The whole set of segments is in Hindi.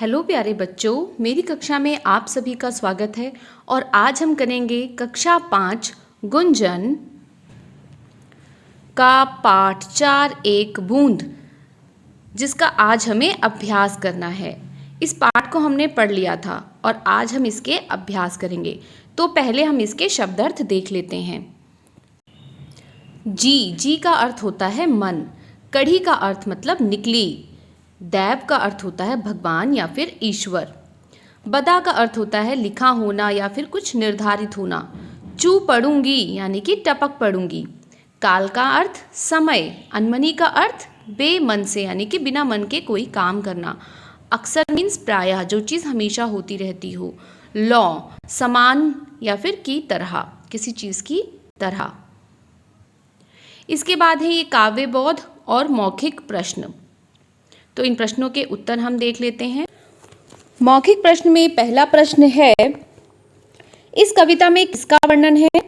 हेलो प्यारे बच्चों, मेरी कक्षा में आप सभी का स्वागत है। और आज हम करेंगे कक्षा 5 गुंजन का पाठ 4 एक बूंद, जिसका आज हमें अभ्यास करना है। इस पाठ को हमने पढ़ लिया था और आज हम इसके अभ्यास करेंगे। तो पहले हम इसके शब्दार्थ देख लेते हैं। जी का अर्थ होता है मन। कढ़ी का अर्थ मतलब निकली। दैव का अर्थ होता है भगवान या फिर ईश्वर। बदा का अर्थ होता है लिखा होना या फिर कुछ निर्धारित होना। चू पढ़ूंगी यानी कि टपक पढ़ूंगी। काल का अर्थ समय। अनमनी का अर्थ बेमन से यानी कि बिना मन के कोई काम करना। अक्सर मीन्स प्रायः, जो चीज़ हमेशा होती रहती हो। लौ समान या फिर की तरह, किसी चीज़ की तरह। इसके बाद है ये काव्यबोध और मौखिक प्रश्न। तो इन प्रश्नों के उत्तर हम देख लेते हैं। मौखिक प्रश्न में पहला प्रश्न है, इस कविता में किसका वर्णन है?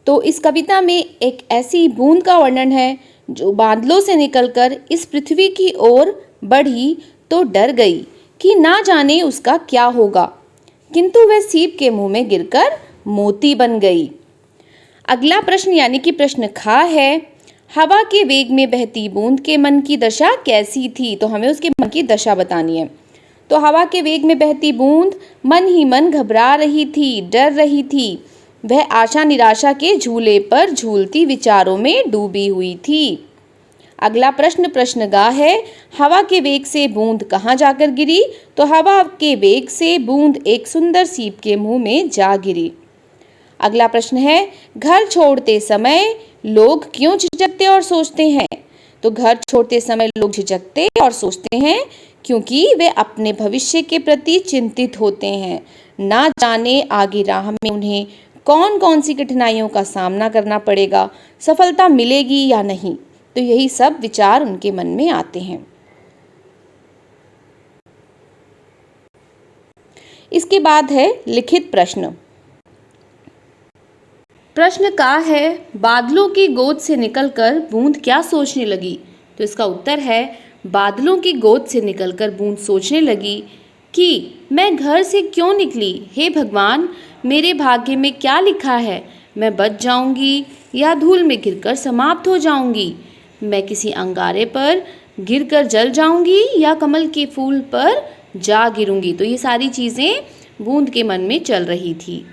तो इस कविता में एक ऐसी बूंद का वर्णन है जो बादलों से निकलकर इस पृथ्वी की ओर बढ़ी तो डर गई कि ना जाने उसका क्या होगा, किंतु वह सीप के मुंह में गिरकर मोती बन गई। अगला प्रश्न यानी कि प्रश्न खा है, हवा के वेग में बहती बूंद के मन की दशा कैसी थी? तो हमें उसके मन की दशा बतानी है। तो हवा के वेग में बहती बूंद मन ही मन घबरा रही थी, डर रही थी। वह आशा निराशा के झूले पर झूलती विचारों में डूबी हुई थी। अगला प्रश्न प्रश्न गा है, हवा के वेग से बूंद कहाँ जाकर गिरी? तो हवा के वेग से बूंद एक सुंदर सीप के मुंह में जा गिरी। अगला प्रश्न है, घर छोड़ते समय लोग क्यों झिझकते और सोचते हैं? तो घर छोड़ते समय लोग झिझकते और सोचते हैं क्योंकि वे अपने भविष्य के प्रति चिंतित होते हैं। ना जाने आगे राह में उन्हें कौन कौन सी कठिनाइयों का सामना करना पड़ेगा, सफलता मिलेगी या नहीं। तो यही सब विचार उनके मन में आते हैं। इसके बाद है लिखित प्रश्न। प्रश्न का है, बादलों की गोद से निकलकर बूंद क्या सोचने लगी? तो इसका उत्तर है, बादलों की गोद से निकलकर बूंद सोचने लगी कि मैं घर से क्यों निकली? हे भगवान, मेरे भाग्य में क्या लिखा है? मैं बच जाऊंगी या धूल में गिरकर समाप्त हो जाऊंगी? मैं किसी अंगारे पर गिरकर जल जाऊंगी या कमल के फूल पर जा गिरूंगी? तो ये सारी चीज़ें बूंद के मन में चल रही थी।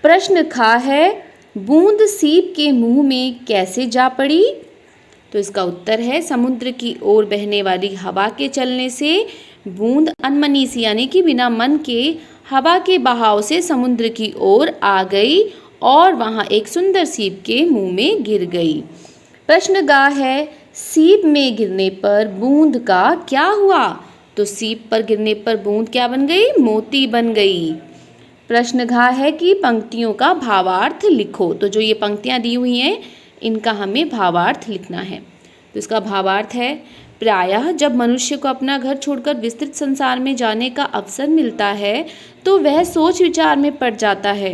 प्रश्न खा है, बूंद सीप के मुंह में कैसे जा पड़ी? तो इसका उत्तर है, समुद्र की ओर बहने वाली हवा के चलने से बूंद अनमनी सी यानी कि बिना मन के हवा के बहाव से समुद्र की ओर आ गई और वहां एक सुंदर सीप के मुंह में गिर गई। प्रश्न गा है, सीप में गिरने पर बूंद का क्या हुआ? तो सीप पर गिरने पर बूंद क्या बन गई? मोती बन गई। प्रश्न घा है कि पंक्तियों का भावार्थ लिखो। तो जो ये पंक्तियां दी हुई हैं, इनका हमें भावार्थ लिखना है। तो इसका भावार्थ है, प्रायः जब मनुष्य को अपना घर छोड़कर विस्तृत संसार में जाने का अवसर मिलता है तो वह सोच विचार में पड़ जाता है।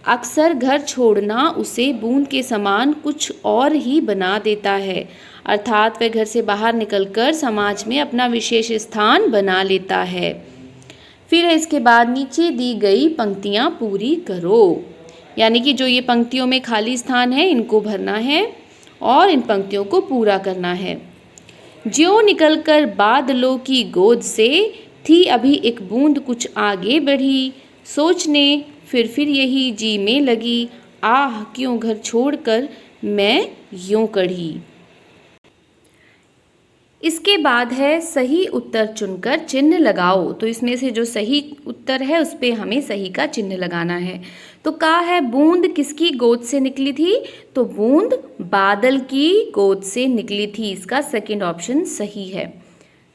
अक्सर घर छोड़ना उसे बूंद के समान कुछ और ही बना देता है, अर्थात वह घर से बाहर निकलकर समाज में अपना विशेष स्थान बना लेता है। फिर इसके बाद नीचे दी गई पंक्तियां पूरी करो, यानी कि जो ये पंक्तियों में खाली स्थान है इनको भरना है और इन पंक्तियों को पूरा करना है। ज्यों निकलकर बादलों की गोद से थी अभी एक बूंद कुछ आगे बढ़ी, सोचने फिर यही जी में लगी, आह क्यों घर छोड़कर मैं यूं कढ़ी। इसके बाद है सही उत्तर चुनकर चिन्ह लगाओ। तो इसमें से जो सही उत्तर है उस पर हमें सही का चिन्ह लगाना है। तो का है, बूंद किसकी गोद से निकली थी? तो बूंद बादल की गोद से निकली थी। इसका सेकंड ऑप्शन सही है।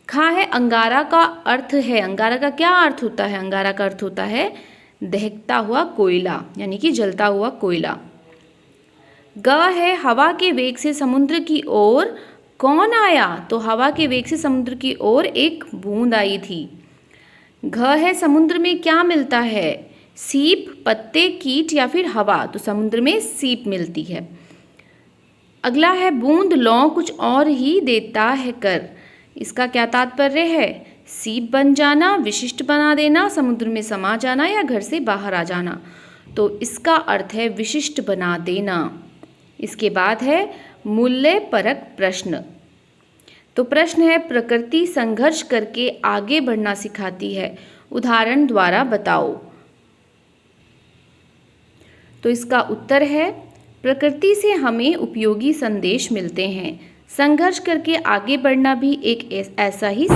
खा है, अंगारा का अर्थ है। अंगारा का क्या अर्थ होता है? अंगारा का अर्थ होता है दहकता हुआ कोयला यानी कि जलता हुआ कोयला। ग है, हवा के वेग से समुद्र की ओर कौन आया? तो हवा के वेग से समुद्र की ओर एक बूंद आई थी। घ है, समुद्र में क्या मिलता है? सीप, पत्ते, कीट या फिर हवा? तो समुद्र में सीप मिलती है। अगला है, बूंद लौ कुछ और ही देता है कर। इसका क्या तात्पर्य है? सीप बन जाना, विशिष्ट बना देना, समुद्र में समा जाना या घर से बाहर आ जाना। तो इसका अर्थ है विशिष्ट बना देना। इसके बाद है मूल्य परक प्रश्न। तो प्रश्न है प्रकृति संघर्ष करके आगे बढ़ना सिखाती है, उदाहरण द्वारा बताओ। तो इसका उत्तर है प्रकृति से हमें उपयोगी संदेश मिलते हैं। संघर्ष करके आगे बढ़ना भी एक ऐसा ही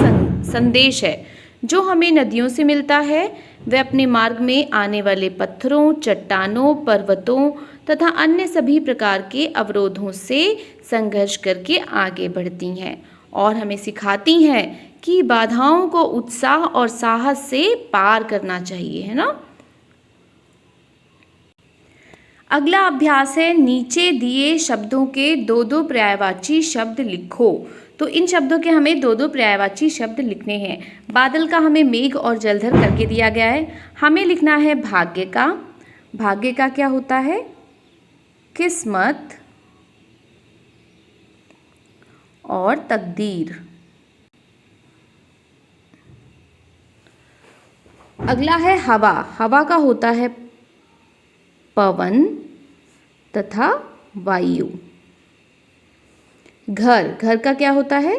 संदेश है जो हमें नदियों से मिलता है। वे अपने मार्ग में आने वाले पत्थरों, चट्टानों, पर्वतों तथा अन्य सभी प्रकार के अवरोधों से संघर्ष करके आगे बढ़ती हैं और हमें सिखाती हैं कि बाधाओं को उत्साह और साहस से पार करना चाहिए, है ना। अगला अभ्यास है नीचे दिए शब्दों के दो दो पर्यायवाची शब्द लिखो। तो इन शब्दों के हमें दो दो पर्यायवाची शब्द लिखने हैं। बादल का हमें मेघ और जलधर करके दिया गया है। हमें लिखना है भाग्य का। भाग्य का क्या होता है? किस्मत और तकदीर। अगला है हवा। हवा का होता है पवन तथा वायु। घर। घर का क्या होता है?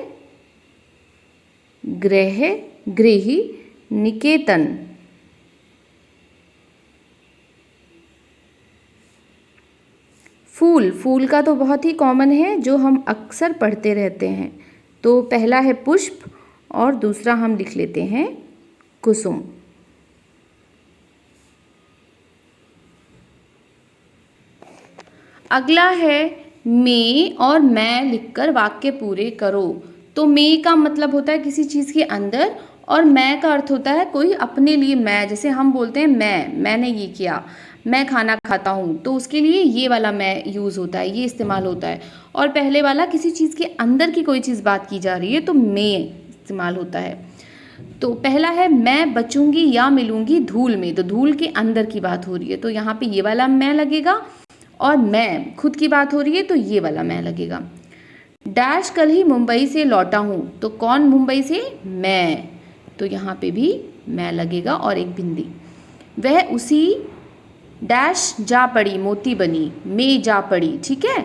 गृह, गृह, निकेतन। फूल। फूल का तो बहुत ही कॉमन है जो हम अक्सर पढ़ते रहते हैं। तो पहला है पुष्प और दूसरा हम लिख लेते हैं कुसुम। अगला है मैं और मैं लिखकर वाक्य पूरे करो। तो मैं का मतलब होता है किसी चीज़ के अंदर और मैं का अर्थ होता है कोई अपने लिए मैं। जैसे हम बोलते हैं मैंने ये किया, मैं खाना खाता हूँ, तो उसके लिए ये वाला मैं यूज़ होता है, ये इस्तेमाल होता है। और पहले वाला किसी चीज़ के अंदर की कोई चीज़ बात की जा रही है तो मैं इस्तेमाल होता है। तो पहला है मैं बचूंगी या मिलूंगी धूल में। तो धूल के अंदर की बात हो रही है तो यहाँ पे ये वाला मैं लगेगा। और मैं खुद की बात हो रही है तो ये वाला मैं लगेगा। डैश कल ही मुंबई से लौटा हूँ। तो कौन मुंबई से? मैं। तो यहाँ पे भी मैं लगेगा और एक बिंदी। वह उसी डैश जा पड़ी मोती बनी। मैं जा पड़ी, ठीक है।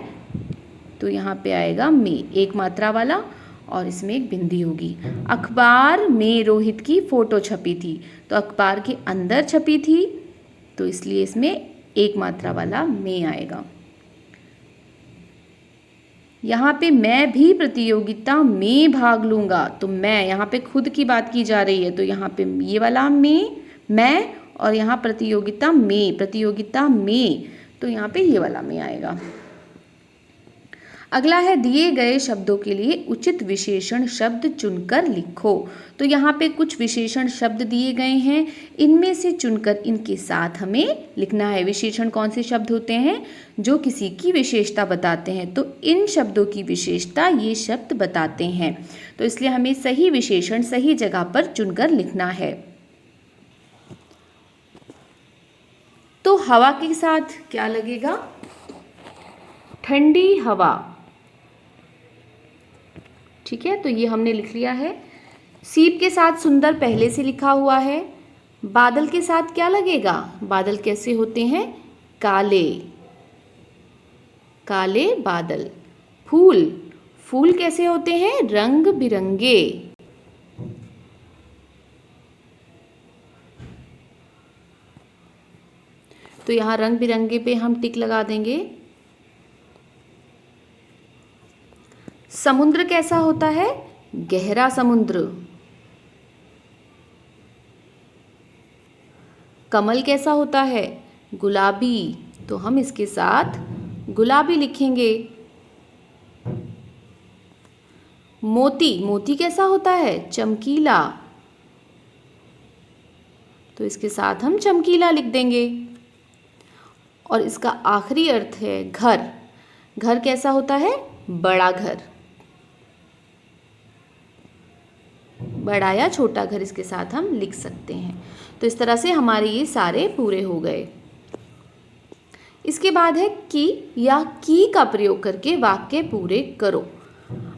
तो यहाँ पे आएगा मैं, एक मात्रा वाला और इसमें एक बिंदी होगी। अखबार में रोहित की फ़ोटो छपी थी। तो अखबार के अंदर छपी थी तो इसलिए इसमें एक मात्रा वाला मैं आएगा। यहाँ पे मैं भी प्रतियोगिता में भाग लूँगा। तो मैं यहाँ पे खुद की बात की जा रही है तो यहाँ पे ये वाला मैं और यहाँ प्रतियोगिता में तो यहाँ पे ये वाला मैं आएगा। अगला है दिए गए शब्दों के लिए उचित विशेषण शब्द चुनकर लिखो। तो यहाँ पे कुछ विशेषण शब्द दिए गए हैं, इनमें से चुनकर इनके साथ हमें लिखना है। विशेषण कौन से शब्द होते हैं? जो किसी की विशेषता बताते हैं। तो इन शब्दों की विशेषता ये शब्द बताते हैं। तो इसलिए हमें सही विशेषण सही जगह पर चुनकर लिखना है। तो हवा के साथ क्या लगेगा? ठंडी हवा, ठीक है। तो ये हमने लिख लिया है। सीप के साथ सुंदर पहले से लिखा हुआ है। बादल के साथ क्या लगेगा? बादल कैसे होते हैं? काले, काले बादल। फूल, फूल कैसे होते हैं? रंग बिरंगे। तो यहाँ रंग बिरंगे पे हम टिक लगा देंगे। समुद्र कैसा होता है? गहरा समुद्र। कमल कैसा होता है? गुलाबी। तो हम इसके साथ गुलाबी लिखेंगे। मोती, मोती कैसा होता है? चमकीला। तो इसके साथ हम चमकीला लिख देंगे। और इसका आखिरी अर्थ है घर। घर कैसा होता है? बड़ा घर। बड़ा या छोटा घर इसके साथ हम लिख सकते हैं। तो इस तरह से हमारे ये सारे पूरे हो गए। इसके बाद है की या की का प्रयोग करके वाक्य पूरे करो।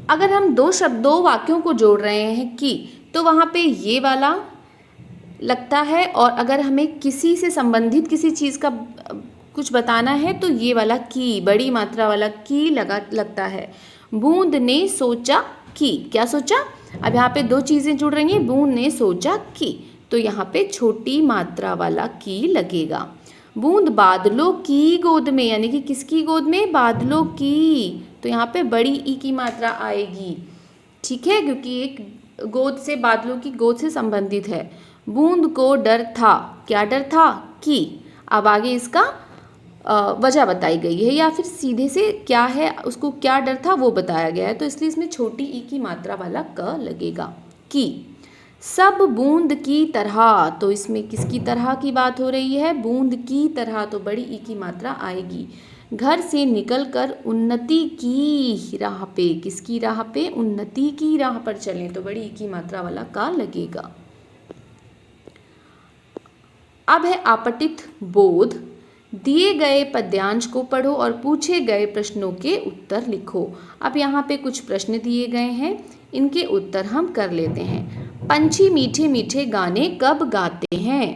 अगर हम दो वाक्यों को जोड़ रहे हैं की, तो वहाँ पे ये वाला लगता है, और अगर हमें किसी से संबंधित किसी चीज़ का कुछ बताना है तो ये वाला की, बड़ी मात्रा वाला की लगता है। बूंद ने सोचा कि, क्या सोचा? अब यहाँ पे दो चीज़ें जुड़ रही हैं, बूंद ने सोचा कि, तो यहाँ पे छोटी मात्रा वाला की लगेगा। बूंद बादलों की गोद में, यानी कि किसकी गोद में? बादलों की, तो यहाँ पे बड़ी ई की मात्रा आएगी, ठीक है, क्योंकि एक गोद से, बादलों की गोद से संबंधित है। बूंद को डर था, क्या डर था? कि। अब आगे इसका वजह बताई गई है, या फिर सीधे से क्या है, उसको क्या डर था वो बताया गया है, तो इसलिए इसमें छोटी ई की मात्रा वाला क लगेगा, कि। सब बूंद की तरह, तो इसमें किसकी तरह की बात हो रही है? बूंद की तरह, तो बड़ी ई की मात्रा आएगी। घर से निकलकर उन्नति की राह पे, किसकी राह पे? उन्नति की राह पर चलें, तो बड़ी ई की मात्रा वाला का लगेगा। अब है आपतित बोध। दिए गए पद्यांश को पढ़ो और पूछे गए प्रश्नों के उत्तर लिखो। अब यहाँ पे कुछ प्रश्न दिए गए हैं, इनके उत्तर हम कर लेते हैं। पंछी मीठे मीठे गाने कब गाते हैं?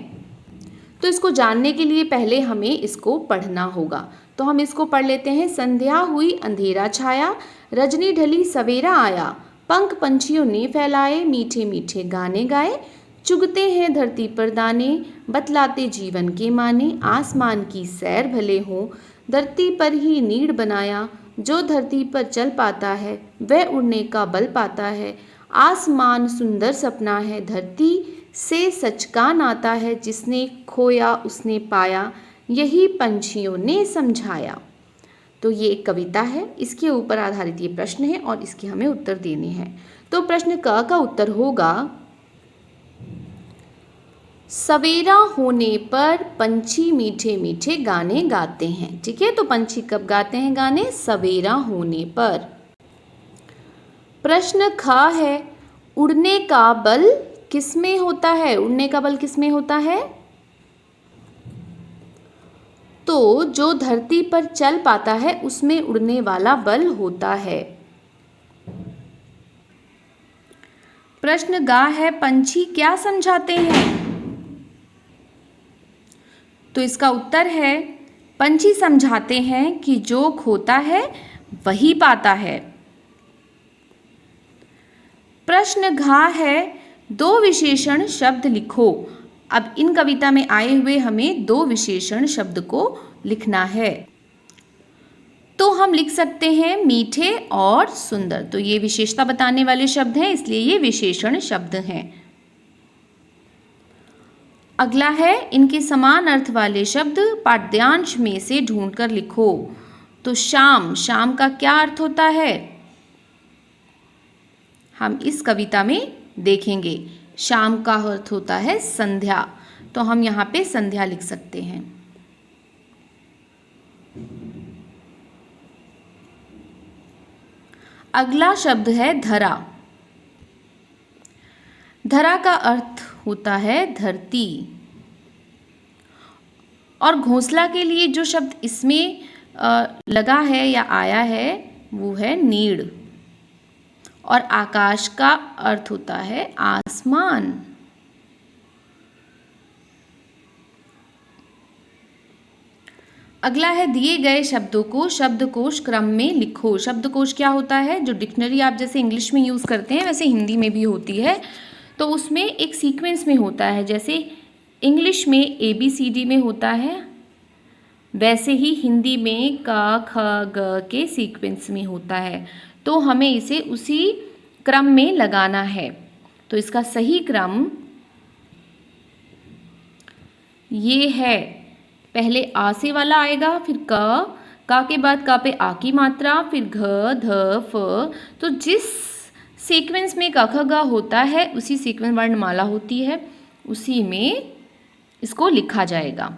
तो इसको जानने के लिए पहले हमें इसको पढ़ना होगा, तो हम इसको पढ़ लेते हैं। संध्या हुई अंधेरा छाया, रजनी ढली सवेरा आया, पंख पंछियों ने फैलाए, मीठे मीठे गाने गाए, चुगते हैं धरती पर दाने, बतलाते जीवन के माने, आसमान की सैर भले हो, धरती पर ही नीड़ बनाया, जो धरती पर चल पाता है वह उड़ने का बल पाता है, आसमान सुंदर सपना है, धरती से सच का नाता है, जिसने खोया उसने पाया, यही पंछियों ने समझाया। तो ये एक कविता है, इसके ऊपर आधारित ये प्रश्न है और इसके हमें उत्तर देने हैं। तो प्रश्न क का उत्तर होगा, सवेरा होने पर पंछी मीठे मीठे गाने गाते हैं। ठीक है, तो पंछी कब गाते हैं गाने? सवेरा होने पर। प्रश्न ख है, उड़ने का बल किसमें होता है? उड़ने का बल किसमें होता है? तो जो धरती पर चल पाता है उसमें उड़ने वाला बल होता है। प्रश्न गा है, पंछी क्या समझाते हैं? तो इसका उत्तर है, पंछी समझाते हैं कि जो खोता है वही पाता है। प्रश्न घा है, दो विशेषण शब्द लिखो। अब इन कविता में आए हुए हमें दो विशेषण शब्द को लिखना है। तो हम लिख सकते हैं मीठे और सुंदर, तो ये विशेषता बताने वाले शब्द हैं, इसलिए ये विशेषण शब्द हैं। अगला है, इनके समान अर्थ वाले शब्द पाठ्यांश में से ढूंढकर लिखो। तो शाम, शाम का क्या अर्थ होता है? हम इस कविता में देखेंगे। शाम का अर्थ होता है संध्या, तो हम यहाँ पे संध्या लिख सकते हैं। अगला शब्द है धरा। धरा का अर्थ होता है धरती, और घोंसला के लिए जो शब्द इसमें लगा है या आया है वो है नीड़, और आकाश का अर्थ होता है आसमान। अगला है, दिए गए शब्दों को शब्दकोश क्रम में लिखो। शब्दकोश क्या होता है? जो डिक्शनरी आप जैसे इंग्लिश में यूज़ करते हैं वैसे हिंदी में भी होती है, तो उसमें एक सीक्वेंस में होता है। जैसे इंग्लिश में ABCD में होता है, वैसे ही हिंदी में क ख ग के सीक्वेंस में होता है। तो हमें इसे उसी क्रम में लगाना है। तो इसका सही क्रम ये है, पहले आ से वाला आएगा, फिर का के बाद का पे आ की मात्रा, फिर घ ध फ। तो जिस सीक्वेंस में क ख ग होता है उसी सीक्वेंस वर्णमाला होती है, उसी में इसको लिखा जाएगा।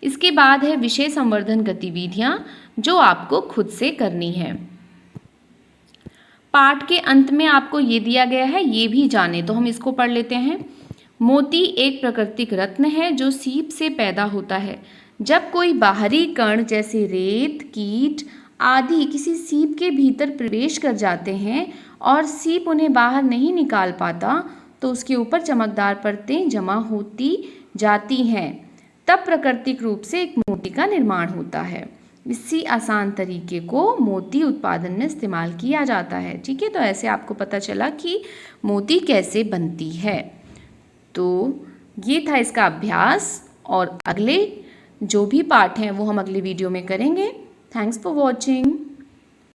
इसके बाद है विषय संवर्धन गतिविधियां, जो आपको खुद से करनी है। पाठ के अंत में आपको ये दिया गया है, ये भी जाने, तो हम इसको पढ़ लेते हैं। मोती एक प्राकृतिक रत्न है जो सीप से पैदा होता है। जब कोई बाहरी कण जैसे रेत, कीट आदि किसी सीप के भीतर प्रवेश कर जाते हैं और सीप उन्हें बाहर नहीं निकाल पाता, तो उसके ऊपर चमकदार परतें जमा होती जाती हैं, तब प्राकृतिक रूप से एक मोती का निर्माण होता है। इसी आसान तरीके को मोती उत्पादन में इस्तेमाल किया जाता है। ठीक है, तो ऐसे आपको पता चला कि मोती कैसे बनती है। तो ये था इसका अभ्यास, और अगले जो भी पार्ट हैं वो हम अगले वीडियो में करेंगे। Thanks for watching.